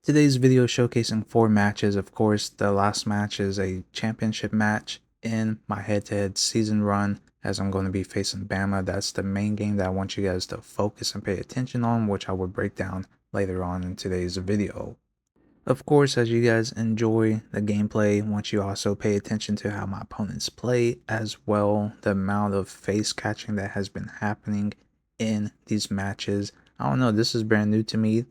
Today's video showcasing 4 matches. Of course, the last match is a championship match in my head-to-head season run, as I'm going to be facing Bama. That's the main game that I want you guys to focus and pay attention on, which I will break down later on in today's video. Of course, as you guys enjoy the gameplay, I want you also pay attention to how my opponents play, as well the amount of face catching that has been happening in these matches. I don't know, this is brand new to me.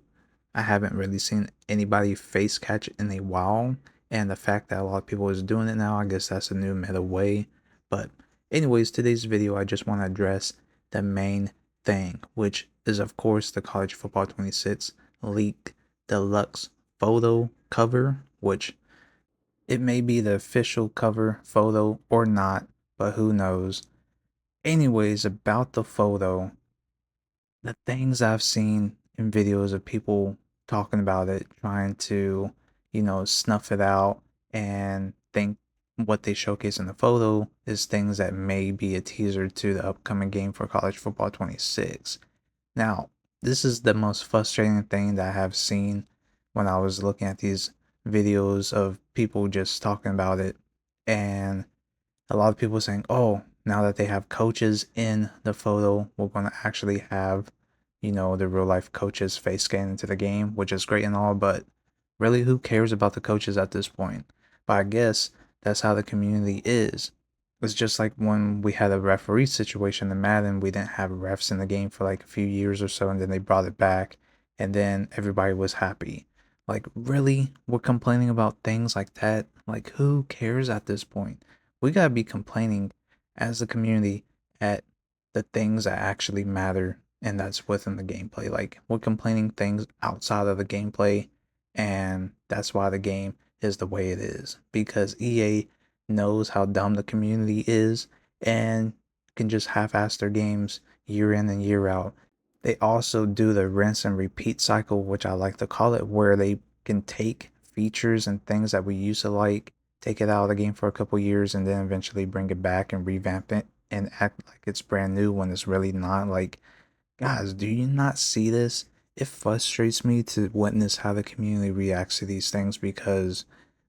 I haven't really seen anybody face catch in a while, and the fact that a lot of people is doing it now, I guess that's a new meta way. But anyways, today's video, I just want to address the main thing, which is of course the College Football 26 League Deluxe photo cover, which it may be the official cover photo or not, but who knows. Anyways, about the photo, the things I've seen in videos of people talking about it, trying to, snuff it out and think what they showcase in the photo is things that may be a teaser to the upcoming game for College Football 26. Now, this is the most frustrating thing that I have seen when I was looking at these videos of people just talking about it, and a lot of people saying, oh, now that they have coaches in the photo, we're going to actually have, the real life coaches face scan into the game, which is great and all, but really, who cares about the coaches at this point? But I guess that's how the community is. It's just like when we had a referee situation in Madden, we didn't have refs in the game for like a few years or so, and then they brought it back, and then everybody was happy. Like, really? We're complaining about things like that? Like, who cares at this point? We gotta be complaining as a community at the things that actually matter, and that's within the gameplay. Like, we're complaining things outside of the gameplay, and that's why the game is the way it is, because EA knows how dumb the community is and can just half-ass their games year in and year out. They also do the rinse and repeat cycle, which I like to call it, where they can take features and things that we used to like, take it out of the game for a couple years, and then eventually bring it back and revamp it and act like it's brand new when it's really not. Like, guys, do you not see this? It frustrates me to witness how the community reacts to these things, because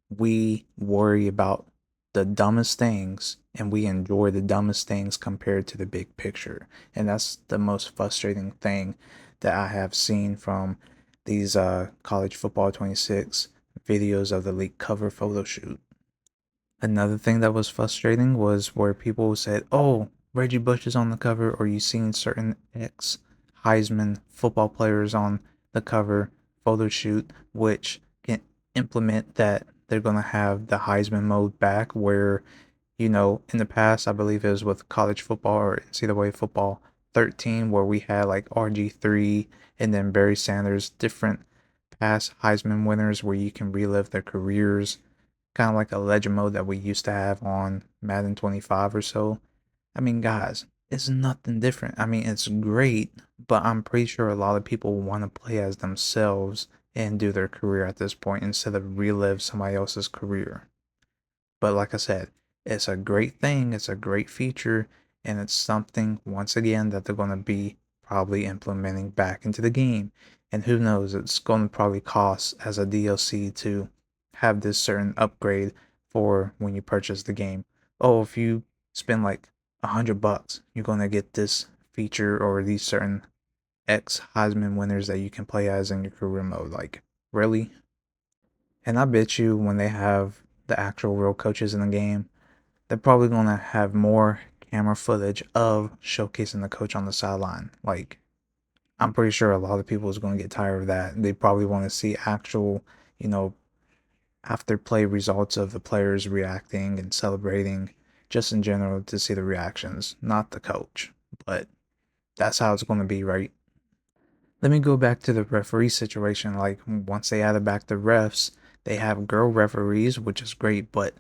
we worry about the dumbest things and we enjoy the dumbest things compared to the big picture. And that's the most frustrating thing that I have seen from these college football 26 videos of the league cover photo shoot. Another thing that was frustrating was where people said, oh, Reggie Bush is on the cover, or you seen certain ex Heisman football players on the cover photo shoot, which can implement that they're going to have the Heisman mode back, where, in the past, I believe it was with college football or NCAA football 13, where we had like RG3 and then Barry Sanders, different past Heisman winners where you can relive their careers, kind of like a legend mode that we used to have on Madden 25 or so. I mean, guys, it's nothing different. I mean, it's great, but I'm pretty sure a lot of people want to play as themselves and do their career at this point instead of relive somebody else's career. But like I said, it's a great thing, it's a great feature, and it's something, once again, that they're going to be probably implementing back into the game. And who knows, it's going to probably cost as a DLC to have this certain upgrade for when you purchase the game. Oh, if you spend like $100, you're going to get this feature or these certain X Heisman winners that you can play as in your career mode. Like, really? And I bet you when they have the actual real coaches in the game, they're probably going to have more camera footage of showcasing the coach on the sideline. Like, I'm pretty sure a lot of people is going to get tired of that. They probably want to see actual, you know, after play results of the players reacting and celebrating, just in general to see the reactions, not the coach. But that's how it's going to be, right? Let me go back to the referee situation. Like, once they added back the refs, they have girl referees, which is great, but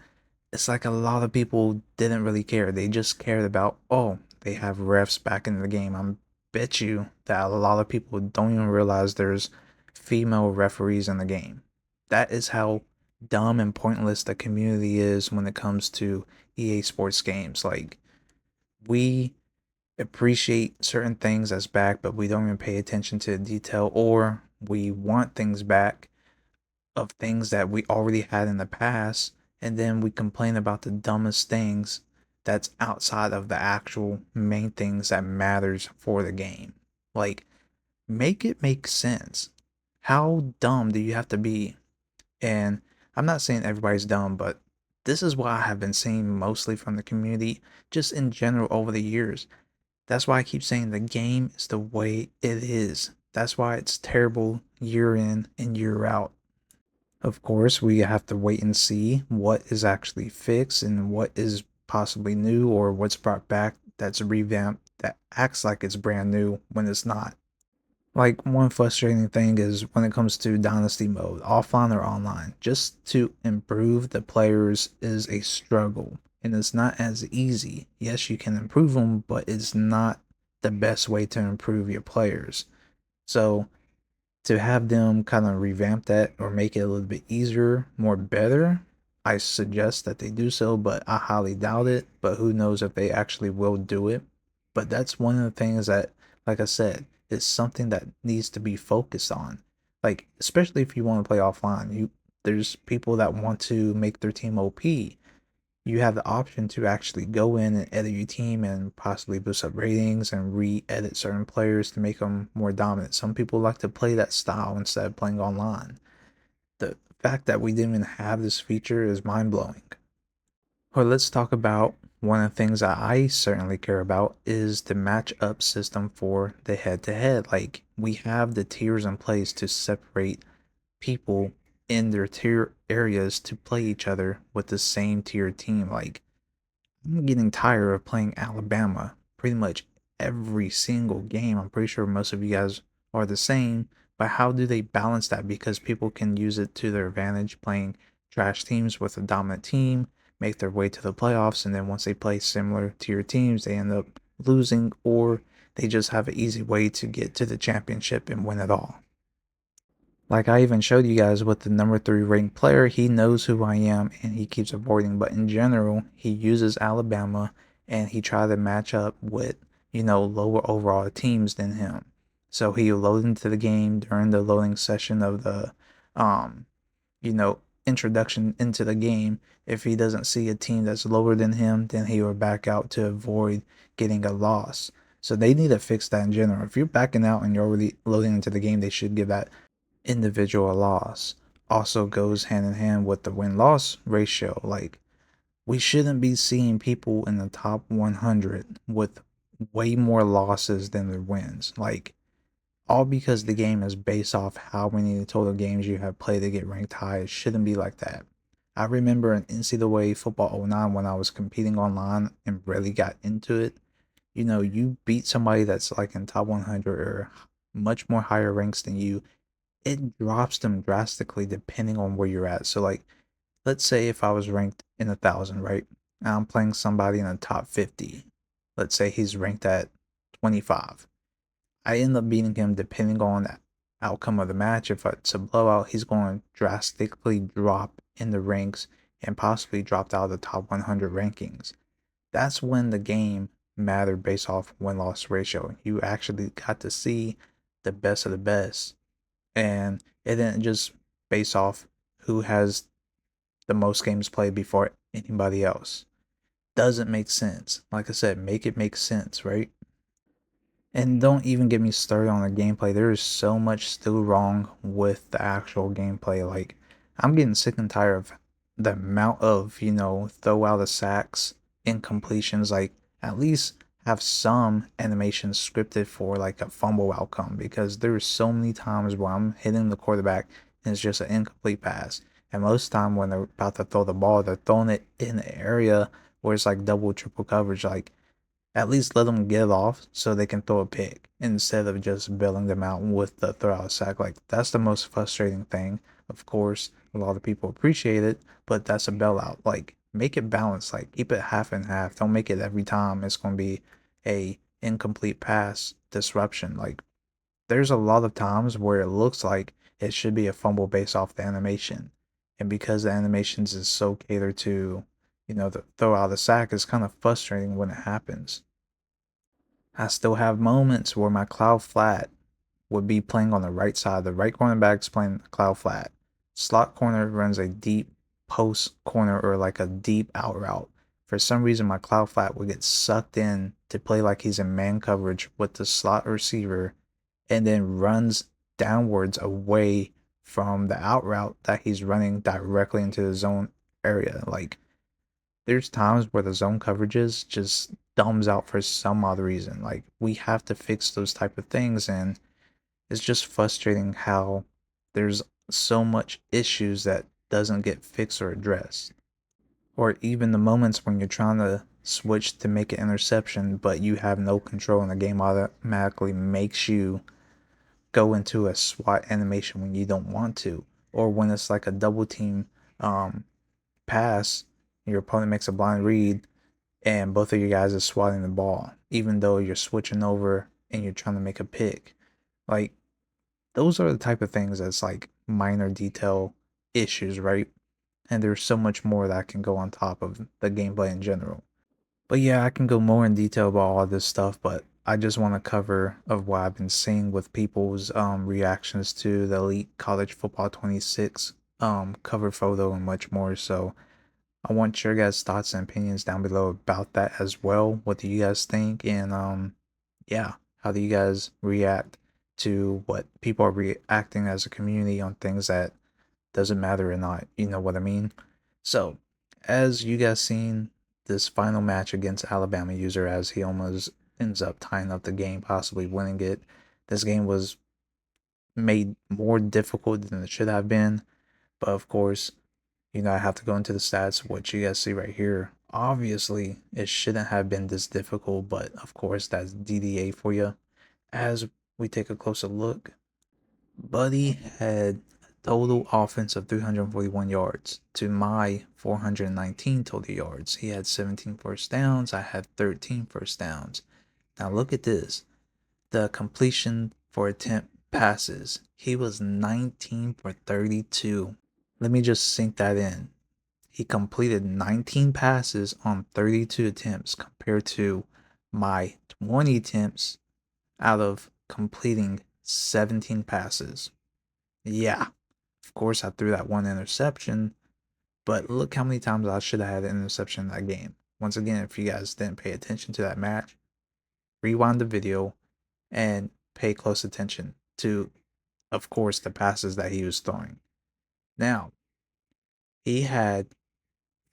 it's like a lot of people didn't really care. They just cared about, oh, they have refs back in the game. I bet you that a lot of people don't even realize there's female referees in the game. That is how dumb and pointless the community is when it comes to EA Sports games. Like, we appreciate certain things as back, but we don't even pay attention to the detail, or we want things back of things that we already had in the past, and then we complain about the dumbest things that's outside of the actual main things that matters for the game. Like, make it make sense. How dumb do you have to be? And I'm not saying everybody's dumb, but this is what I have been seeing mostly from the community, just in general over the years. That's why I keep saying the game is the way it is. That's why it's terrible year in and year out. Of course, we have to wait and see what is actually fixed and what is possibly new or what's brought back that's revamped that acts like it's brand new when it's not. Like, one frustrating thing is when it comes to Dynasty mode, offline or online, just to improve the players is a struggle. And it's not as easy. Yes, you can improve them, but it's not the best way to improve your players. So, to have them kind of revamp that or make it a little bit easier, more better, I suggest that they do so, but I highly doubt it. But who knows if they actually will do it. But that's one of the things that, like I said, is something that needs to be focused on. Like, especially if you want to play offline, there's people that want to make their team OP. You have the option to actually go in and edit your team and possibly boost up ratings and re-edit certain players to make them more dominant. Some people like to play that style instead of playing online. The fact that we didn't even have this feature is mind-blowing. Well, let's talk about one of the things that I certainly care about is the match-up system for the head-to-head. Like, we have the tiers in place to separate people in their tier areas to play each other with the same tier team. Like, I'm getting tired of playing Alabama pretty much every single game. I'm pretty sure most of you guys are the same. But how do they balance that? Because people can use it to their advantage, playing trash teams with a dominant team, make their way to the playoffs, and then once they play similar to your teams, they end up losing, or they just have an easy way to get to the championship and win it all. Like, I even showed you guys with the number 3 ranked player, he knows who I am and he keeps avoiding. But in general, he uses Alabama and he tried to match up with, lower overall teams than him. So he load into the game during the loading session of the, um, you know, introduction into the game. If he doesn't see a team that's lower than him, then he will back out to avoid getting a loss. So they need to fix that in general. If you're backing out and you're already loading into the game, they should give that individual loss. Also goes hand in hand with the win-loss ratio. Like, we shouldn't be seeing people in the top 100 with way more losses than their wins. Like, all because the game is based off how many total games you have played to get ranked high. It shouldn't be like that. I remember in NCAA Football '09 when I was competing online and really got into it. You beat somebody that's like in top 100 or much more higher ranks than you, it drops them drastically depending on where you're at. So, like, let's say if I was ranked in 1,000, right? And I'm playing somebody in the top 50. Let's say he's ranked at 25. I end up beating him depending on the outcome of the match. If it's a blowout, he's going to drastically drop in the ranks and possibly dropped out of the top 100 rankings. That's when the game mattered based off win-loss ratio. You actually got to see the best of the best, and it didn't just base off who has the most games played before anybody else. Doesn't make sense. Like I said, make it make sense, right? And don't even get me started on the gameplay. There is so much still wrong with the actual gameplay. Like, I'm getting sick and tired of the amount of, throw out of sacks, incompletions. Like, at least have some animation scripted for like a fumble outcome, because there's so many times where I'm hitting the quarterback and it's just an incomplete pass. And most of the time when they're about to throw the ball, they're throwing it in an area where it's like double, triple coverage. Like, at least let them get it off so they can throw a pick instead of just bailing them out with the throw out sack. Like, that's the most frustrating thing. Of course, a lot of people appreciate it, but that's a bailout. Like, make it balanced. Like, keep it half and half. Don't make it every time it's going to be a incomplete pass disruption. Like, there's a lot of times where it looks like it should be a fumble based off the animation. And because the animations is so catered to, the throw out the sack, is kind of frustrating when it happens. I still have moments where my cloud flat would be playing on the right side. The right cornerback's playing cloud flat. slot corner runs a deep post corner or like a deep out route, for some reason my Cloud Flat would get sucked in to play like he's in man coverage with the slot receiver and then runs downwards away from the out route that he's running directly into the zone area. Like, there's times where the zone coverages just dumbs out for some odd reason. Like, we have to fix those type of things, and it's just frustrating how there's so much issues that doesn't get fixed or addressed. Or even the moments when you're trying to switch to make an interception, but you have no control and the game automatically makes you go into a SWAT animation when you don't want to. Or when it's like a double team um, pass, your opponent makes a blind read and both of you guys are swatting the ball, even though you're switching over and you're trying to make a pick. Like, those are the type of things that's like minor detail issues, right? And there's so much more that can go on top of the gameplay in general. But yeah, I can go more in detail about all this stuff, but I just want to cover of what I've been seeing with people's reactions to the Elite College Football 26 cover photo and much more. So I want your guys' thoughts and opinions down below about that as well. What do you guys think? And yeah, how do you guys react to what people are reacting as a community on things that doesn't matter or not? You know what I mean? So, as you guys seen this final match against Alabama user, as he almost ends up tying up the game, possibly winning it. This game was made more difficult than it should have been, but of course, I have to go into the stats, what you guys see right here. Obviously, it shouldn't have been this difficult, but of course, that's DDA for you. As we take a closer look, Buddy had a total offense of 341 yards to my 419 total yards. He had 17 first downs. I had 13 first downs. Now look at this. The completion for attempt passes. He was 19 for 32. Let me just sink that in. He completed 19 passes on 32 attempts compared to my 20 attempts out of completing 17 passes. Yeah, of course I threw that one interception, but look how many times I should have had an interception in that game. Once again, if you guys didn't pay attention to that match, rewind the video and pay close attention to, of course, the passes that he was throwing. Now, he had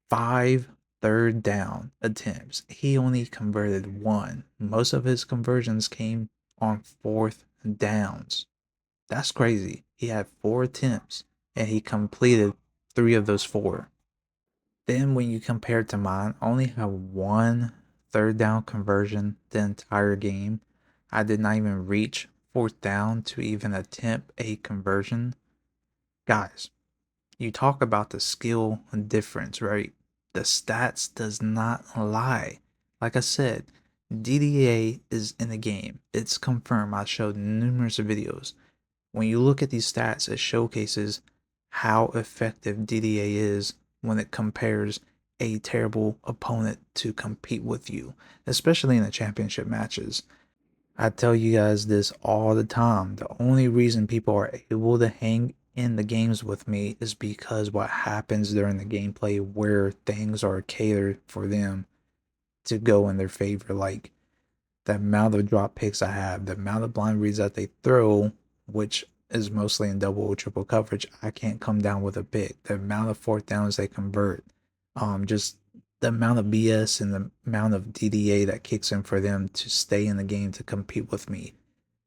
5 third down attempts. He only converted one. Most of his conversions came on fourth downs. That's crazy. He had 4 attempts and he completed 3 of those 4. Then when you compare it to mine, I only had 1 third down conversion the entire game. I did not even reach fourth down to even attempt a conversion. Guys, you talk about the skill difference, right? The stats does not lie. Like I said, DDA is in the game. It's confirmed. I showed numerous videos. When you look at these stats, it showcases how effective DDA is when it compares a terrible opponent to compete with you, especially in the championship matches. I tell you guys this all the time. The only reason people are able to hang in the games with me is because what happens during the gameplay where things are catered for them to go in their favor. Like the amount of drop picks I have, the amount of blind reads that they throw, which is mostly in double or triple coverage, I can't come down with a pick. The amount of fourth downs they convert, just the amount of BS and the amount of DDA that kicks in for them to stay in the game to compete with me.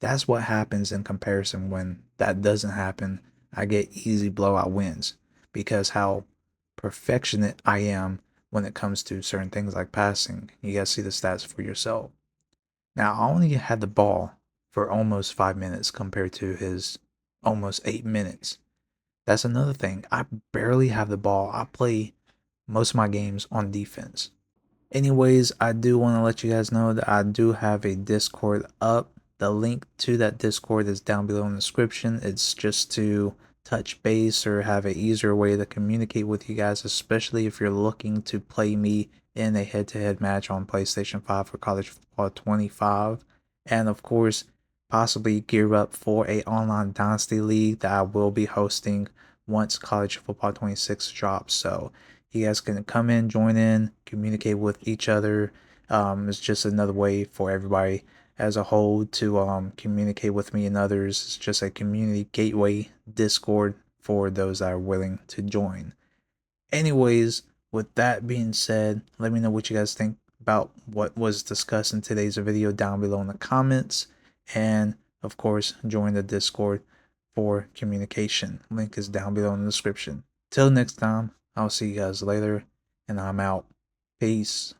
That's what happens in comparison when that doesn't happen. I get easy blowout wins because how perfectionate I am when it comes to certain things like passing. You guys see the stats for yourself. Now, I only had the ball for almost 5 minutes compared to his almost 8 minutes. That's another thing. I barely have the ball. I play most of my games on defense. Anyways, I do want to let you guys know that I do have a Discord up. The link to that Discord is down below in the description. It's just to touch base or have an easier way to communicate with you guys, especially if you're looking to play me in a head-to-head match on PlayStation 5 for College Football 25. And of course, possibly gear up for a online Dynasty League that I will be hosting once College Football 26 drops. So you guys can come in, join in, communicate with each other. It's just another way for everybody as a whole to communicate with me and others. It's just a community gateway Discord for those that are willing to join. Anyways, with that being said, let me know what you guys think about what was discussed in today's video down below in the comments. And of course, join the Discord for communication. Link is down below in the description. Till next time, I'll see you guys later, and I'm out. Peace.